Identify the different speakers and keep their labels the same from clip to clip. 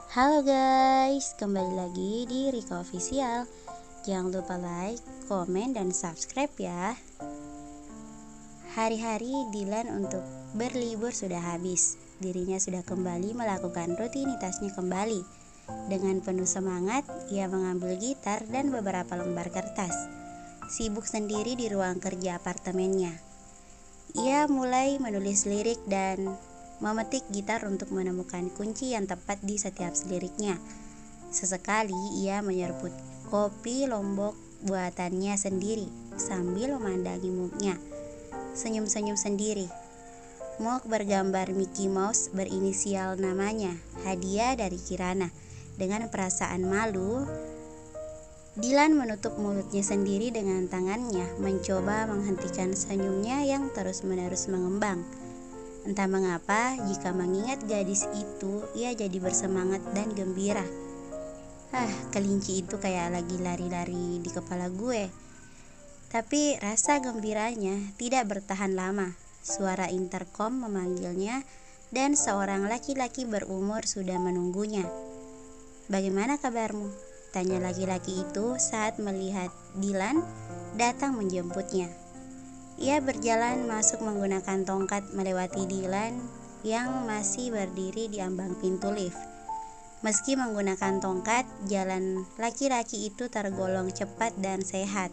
Speaker 1: Halo guys, kembali lagi di Rika Official. Jangan lupa like, komen, dan subscribe ya. Hari-hari Dilan untuk berlibur sudah habis. Dirinya sudah kembali melakukan rutinitasnya kembali. Dengan penuh semangat, ia mengambil gitar dan beberapa lembar kertas. Sibuk sendiri di ruang kerja apartemennya. Ia mulai menulis lirik dan memetik gitar untuk menemukan kunci yang tepat di setiap liriknya. Sesekali ia menyeruput kopi Lombok buatannya sendiri sambil memandangi muknya. Senyum-senyum sendiri. Mug bergambar Mickey Mouse berinisial namanya, hadiah dari Kirana. Dengan perasaan malu, Dilan menutup mulutnya sendiri dengan tangannya, mencoba menghentikan senyumnya yang terus-menerus mengembang. Entah mengapa, jika mengingat gadis itu, ia jadi bersemangat dan gembira. Kelinci itu kayak lagi lari-lari di kepala gue. Tapi rasa gembiranya tidak bertahan lama. Suara intercom memanggilnya dan seorang laki-laki berumur sudah menunggunya. "Bagaimana kabarmu?" tanya laki-laki itu saat melihat Dilan datang menjemputnya. Ia berjalan masuk menggunakan tongkat melewati Dilan yang masih berdiri di ambang pintu lift. Meski menggunakan tongkat, jalan laki-laki itu tergolong cepat dan sehat.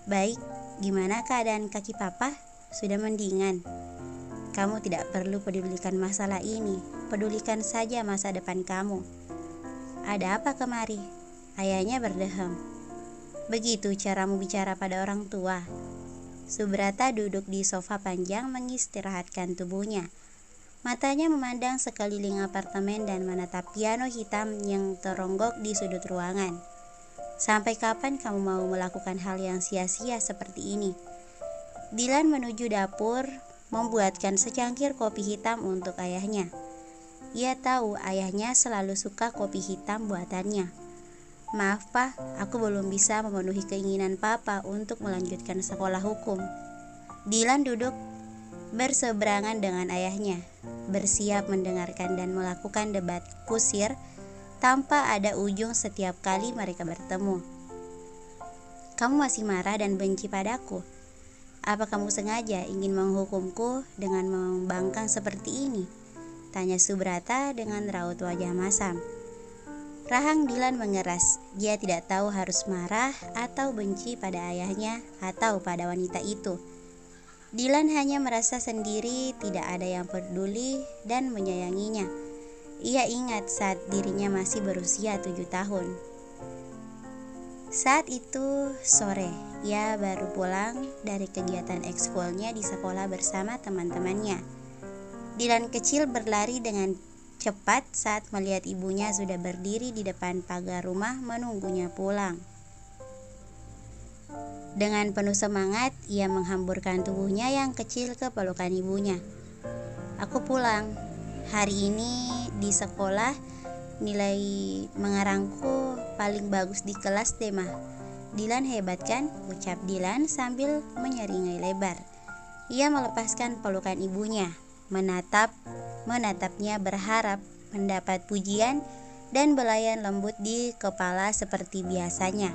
Speaker 1: "Baik, gimana keadaan kaki papa? Sudah mendingan?" "Kamu tidak perlu pedulikan masalah ini, pedulikan saja masa depan kamu." "Ada apa kemari?" Ayahnya berdehem. "Begitu caramu bicara pada orang tua?" Subrata duduk di sofa panjang mengistirahatkan tubuhnya. Matanya memandang sekeliling apartemen dan menatap piano hitam yang teronggok di sudut ruangan. "Sampai kapan kamu mau melakukan hal yang sia-sia seperti ini?" Dilan menuju dapur, membuatkan secangkir kopi hitam untuk ayahnya. Ia tahu ayahnya selalu suka kopi hitam buatannya. "Maaf Pak, aku belum bisa memenuhi keinginan Papa untuk melanjutkan sekolah hukum." Dilan duduk berseberangan dengan ayahnya, bersiap mendengarkan dan melakukan debat kusir tanpa ada ujung setiap kali mereka bertemu. "Kamu masih marah dan benci padaku? Apa kamu sengaja ingin menghukumku dengan membangkang seperti ini?" tanya Subrata dengan raut wajah masam. Rahang Dilan mengeras. Dia tidak tahu harus marah atau benci pada ayahnya atau pada wanita itu. Dilan hanya merasa sendiri, tidak ada yang peduli dan menyayanginya. Ia ingat saat dirinya masih berusia 7 tahun. Saat itu sore, ia baru pulang dari kegiatan ekskulnya di sekolah bersama teman-temannya. Dilan kecil berlari dengan cepat saat melihat ibunya sudah berdiri di depan pagar rumah menunggunya pulang. Dengan penuh semangat, ia menghamburkan tubuhnya yang kecil ke pelukan ibunya. "Aku pulang. Hari ini di sekolah nilai mengarangku paling bagus di kelas deh mah." "Dilan hebat kan?" ucap Dilan sambil menyeringai lebar. Ia melepaskan pelukan ibunya, menatapnya berharap mendapat pujian dan belayan lembut di kepala seperti biasanya.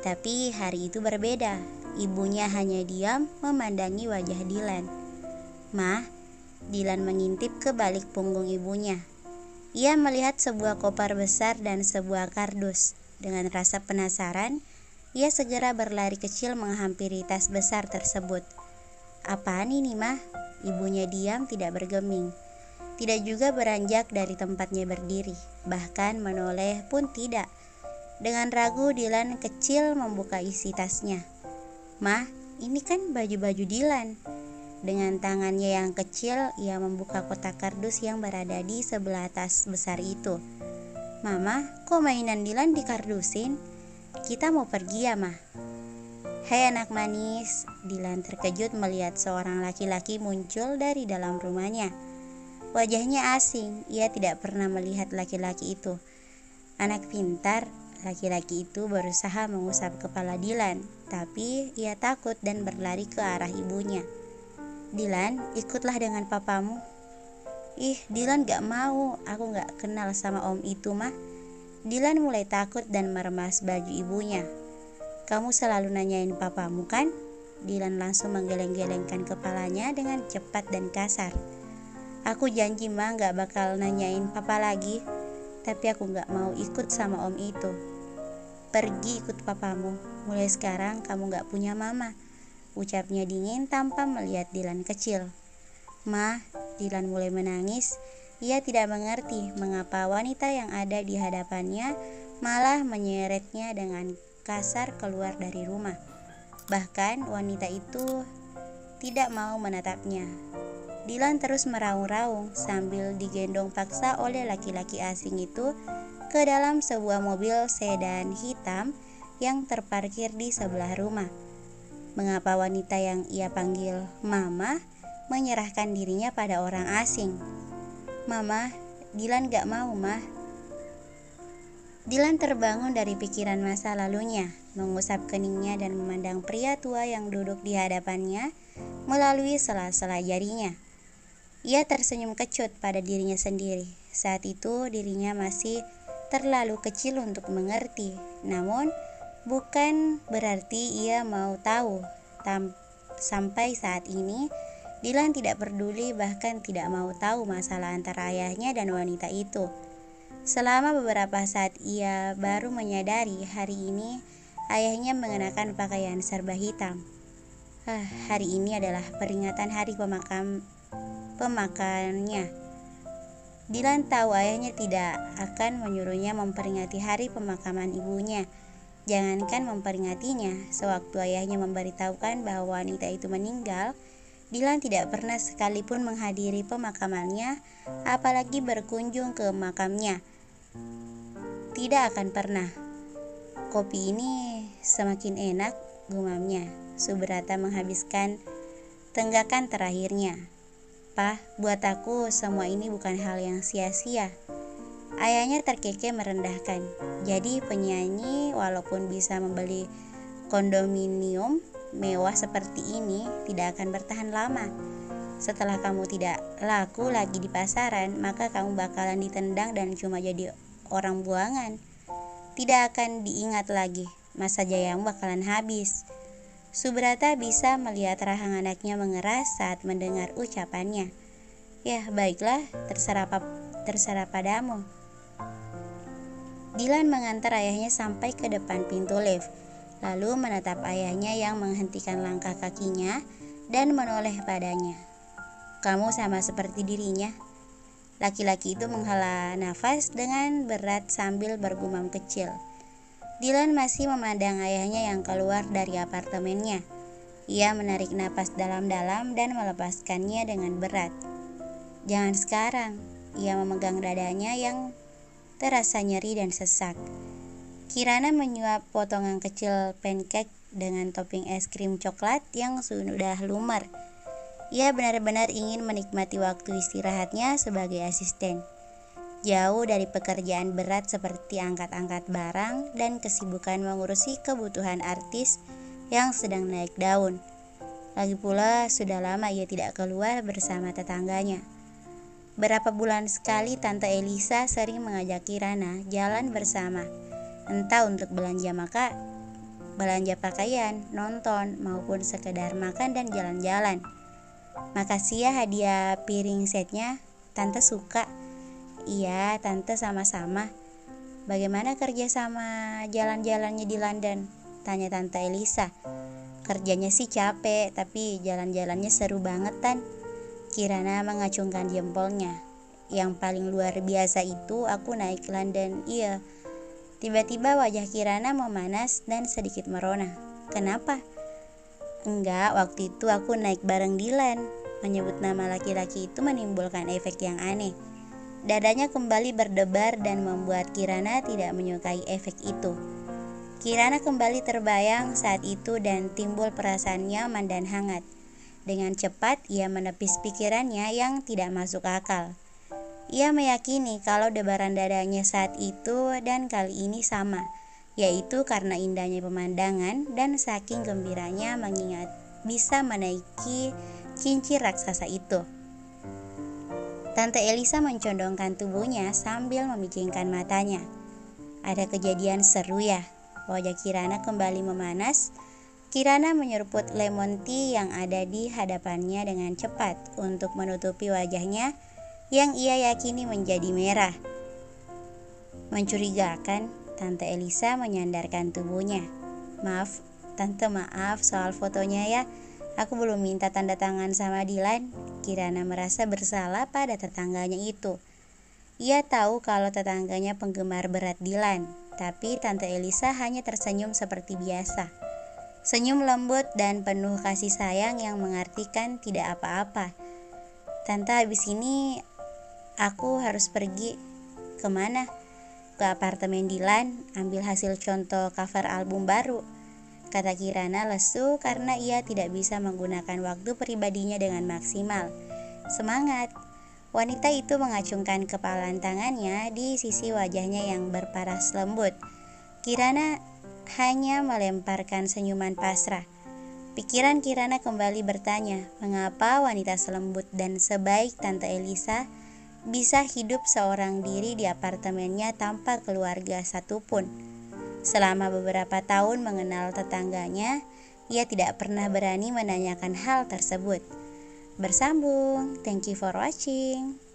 Speaker 1: Tapi hari itu berbeda. Ibunya hanya diam memandangi wajah Dilan. "Mah," Dilan mengintip ke balik punggung ibunya. Ia melihat sebuah koper besar dan sebuah kardus. Dengan rasa penasaran, ia segera berlari kecil menghampiri tas besar tersebut. "Apaan ini, Mah?" Ibunya diam, tidak bergeming. Tidak juga beranjak dari tempatnya berdiri, bahkan menoleh pun tidak. Dengan ragu, Dilan kecil membuka isi tasnya. "Mah, ini kan baju-baju Dilan." Dengan tangannya yang kecil, ia membuka kotak kardus yang berada di sebelah tas besar itu. "Mama, kok mainan Dilan dikardusin? Kita mau pergi ya, Mah?" "Hei anak manis," Dilan terkejut melihat seorang laki-laki muncul dari dalam rumahnya. Wajahnya asing, ia tidak pernah melihat laki-laki itu. "Anak pintar," laki-laki itu berusaha mengusap kepala Dilan, tapi ia takut dan berlari ke arah ibunya. "Dilan, ikutlah dengan papamu." Ih, Dilan gak mau, aku gak kenal sama om itu mah. Dilan mulai takut dan meremas baju ibunya. Kamu selalu nanyain papamu kan? Dilan langsung menggeleng-gelengkan kepalanya dengan cepat dan kasar. Aku janji mah gak bakal nanyain papa lagi, tapi aku gak mau ikut sama om itu. Pergi ikut papamu, mulai sekarang kamu gak punya mama, ucapnya dingin tanpa melihat Dilan kecil. Ma, Dilan mulai menangis. Ia tidak mengerti mengapa wanita yang ada di hadapannya malah menyeretnya dengan kasar keluar dari rumah. Bahkan wanita itu tidak mau menatapnya. Dilan terus meraung-raung sambil digendong paksa oleh laki-laki asing itu ke dalam sebuah mobil sedan hitam yang terparkir di sebelah rumah. Mengapa wanita yang ia panggil Mama menyerahkan dirinya pada orang asing? Mama, Dilan gak mau, Mah. Dilan terbangun dari pikiran masa lalunya, mengusap keningnya dan memandang pria tua yang duduk di hadapannya melalui sela-sela jarinya. Ia tersenyum kecut pada dirinya sendiri. Saat itu dirinya masih terlalu kecil untuk mengerti, namun bukan berarti ia mau tahu. Sampai saat ini Dilan tidak peduli, bahkan tidak mau tahu masalah antara ayahnya dan wanita itu. Selama beberapa saat ia baru menyadari hari ini ayahnya mengenakan pakaian serba hitam. Hari ini adalah peringatan hari pemakamannya. Dilan tahu ayahnya tidak akan menyuruhnya memperingati hari pemakaman ibunya. Jangankan memperingatinya, sewaktu ayahnya memberitahukan bahwa wanita itu meninggal, Dilan tidak pernah sekalipun menghadiri pemakamannya, apalagi berkunjung ke makamnya. Tidak akan pernah. Kopi ini semakin enak, gumamnya. Subrata menghabiskan tenggakan terakhirnya. Pah, buat aku semua ini bukan hal yang sia-sia. Ayahnya terkekeh merendahkan. Jadi penyanyi walaupun bisa membeli kondominium mewah seperti ini tidak akan bertahan lama. Setelah kamu tidak laku lagi di pasaran, maka kamu bakalan ditendang dan cuma jadi orang buangan. Tidak akan diingat lagi, masa jayamu bakalan habis. Subrata bisa melihat rahang anaknya mengeras saat mendengar ucapannya. Ya, baiklah, terserah padamu. Dilan mengantar ayahnya sampai ke depan pintu lift, lalu menatap ayahnya yang menghentikan langkah kakinya dan menoleh padanya. Kamu sama seperti dirinya. Laki-laki itu menghela nafas dengan berat sambil bergumam kecil. Dilan masih memandang ayahnya yang keluar dari apartemennya. Ia menarik napas dalam-dalam dan melepaskannya dengan berat. Jangan sekarang. Ia memegang dadanya yang terasa nyeri dan sesak. Kirana menyuap potongan kecil pancake dengan topping es krim coklat yang sudah lumer. Ia benar-benar ingin menikmati waktu istirahatnya sebagai asisten. Jauh dari pekerjaan berat seperti angkat-angkat barang dan kesibukan mengurusi kebutuhan artis yang sedang naik daun. Lagi pula sudah lama ia tidak keluar bersama tetangganya. Berapa bulan sekali Tante Elisa sering mengajak Kirana jalan bersama, entah untuk belanja pakaian, nonton, maupun sekedar makan dan jalan-jalan. Makasih ya hadiah piring setnya, Tante suka. Iya, Tante sama-sama. Bagaimana kerja sama jalan-jalannya di London? Tanya Tante Elisa. Kerjanya sih capek, tapi jalan-jalannya seru banget, Tan. Kirana mengacungkan jempolnya. Yang paling luar biasa itu aku naik London, iya. Tiba-tiba wajah Kirana memanas dan sedikit merona. Kenapa? Enggak, waktu itu aku naik bareng Dilan. Menyebut nama laki-laki itu menimbulkan efek yang aneh. Dadanya kembali berdebar dan membuat Kirana tidak menyukai efek itu. Kirana kembali terbayang saat itu dan timbul perasaan nyaman dan hangat. Dengan cepat ia menepis pikirannya yang tidak masuk akal. Ia meyakini kalau debaran dadanya saat itu dan kali ini sama, yaitu karena indahnya pemandangan dan saking gembiranya mengingat bisa menaiki kincir raksasa itu. Tante Elisa mencondongkan tubuhnya sambil memicingkan matanya. Ada kejadian seru ya? Wajah Kirana kembali memanas. Kirana menyeruput lemon tea yang ada di hadapannya dengan cepat untuk menutupi wajahnya yang ia yakini menjadi merah. Mencurigakan, Tante Elisa menyandarkan tubuhnya. Maaf, Tante, maaf soal fotonya ya. Aku belum minta tanda tangan sama Dilan. Kirana merasa bersalah pada tetangganya itu. Ia tahu kalau tetangganya penggemar berat Dilan, tapi Tante Elisa hanya tersenyum seperti biasa. Senyum lembut dan penuh kasih sayang yang mengartikan tidak apa-apa. Tante, habis ini aku harus pergi. Kemana? Ke apartemen Dilan, ambil hasil contoh cover album baru, kata Kirana lesu karena ia tidak bisa menggunakan waktu pribadinya dengan maksimal. Semangat! Wanita itu mengacungkan kepalan tangannya di sisi wajahnya yang berparas lembut. Kirana hanya melemparkan senyuman pasrah. Pikiran Kirana kembali bertanya, mengapa wanita selembut dan sebaik Tante Elisa bisa hidup seorang diri di apartemennya tanpa keluarga satupun. Selama beberapa tahun mengenal tetangganya, ia tidak pernah berani menanyakan hal tersebut. Bersambung. Thank you for watching.